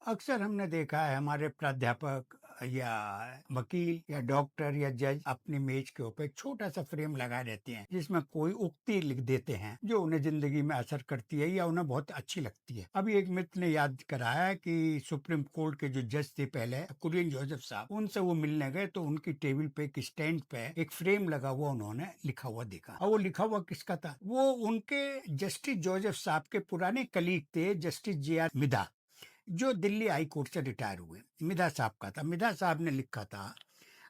अक्सर हमने देखा है हमारे प्राध्यापक या वकील या डॉक्टर या जज अपनी मेज के ऊपर एक छोटा सा फ्रेम लगाए रहते हैं जिसमें कोई उक्ति लिख देते हैं जो उन्हें जिंदगी में असर करती है या उन्हें बहुत अच्छी लगती है। अभी एक मित्र ने याद कराया कि सुप्रीम कोर्ट के जो जज थे पहले कुरियन जोसेफ साहब, उनसे वो मिलने गए तो उनकी टेबल पे एक स्टैंड पे एक फ्रेम लगा हुआ उन्होंने लिखा हुआ देखा। और वो लिखा हुआ किसका था? वो उनके जस्टिस जोसेफ साहब के पुराने कलीग थे, जस्टिस जे आर मिधा, जो दिल्ली हाई कोर्ट से रिटायर हुए। मिधा साहब का था। मिधा साहब ने लिखा था,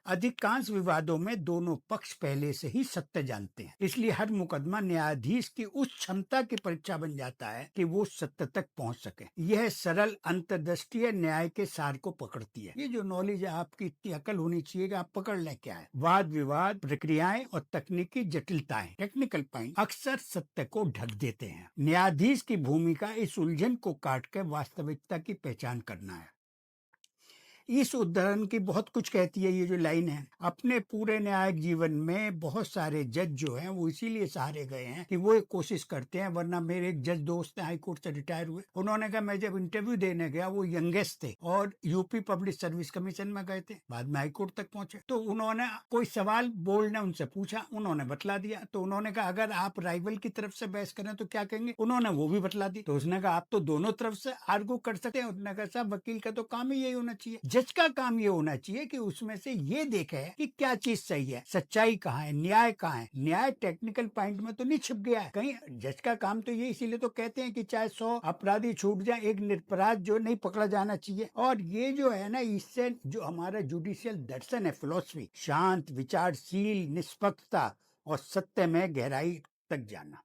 अधिकांश विवादों में दोनों पक्ष पहले से ही सत्य जानते हैं, इसलिए हर मुकदमा न्यायाधीश की उस क्षमता की परीक्षा बन जाता है कि वो सत्य तक पहुंच सके। यह सरल अंतर्दृष्टि न्याय के सार को पकड़ती है। ये जो नॉलेज है, आपकी इतनी अकल होनी चाहिए कि आप पकड़ लें क्या है। वाद विवाद, प्रक्रियाएं और तकनीकी जटिलताएं, टेक्निकल पॉइंट, अक्सर सत्य को ढक देते हैं। न्यायाधीश की भूमिका इस उलझन को काट कर वास्तविकता की पहचान करना है। इस उदाहरण की बहुत कुछ कहती है ये जो लाइन है। अपने पूरे न्यायिक जीवन में बहुत सारे जज जो हैं वो इसीलिए सहारे गए हैं कि वो एक कोशिश करते हैं, वरना मेरे एक जज दोस्त हाई कोर्ट से रिटायर हुए, उन्होंने कहा मैं जब इंटरव्यू देने गया, वो यंगेस्ट थे और यूपी पब्लिक सर्विस कमीशन में गए थे, बाद में हाई कोर्ट तक पहुंचे, तो उन्होंने कोई सवाल बोर्ड ने उनसे पूछा, उन्होंने बतला दिया, तो उन्होंने कहा अगर आप राइवल की तरफ से बहस करें तो क्या कहेंगे? उन्होंने वो भी बतला दी। तो उसने कहा आप तो दोनों तरफ से आर्गू कर सकते हैं। उसने कहा साहब वकील का तो काम ही यही होना चाहिए, जज का काम ये होना चाहिए कि उसमें से ये देखे कि क्या चीज सही है, सच्चाई कहाँ है, न्याय कहाँ है। न्याय टेक्निकल पॉइंट में तो नहीं छिप गया है कहीं। जज का काम तो ये, इसीलिए तो कहते हैं कि चाहे 100 अपराधी छूट जाए, एक निरपराध जो नहीं पकड़ा जाना चाहिए। और ये जो है ना, इससे जो हमारा जुडिशियल दर्शन है, फिलोसफी, शांत, विचारशील, निष्पक्षता और सत्य में गहराई तक जाना।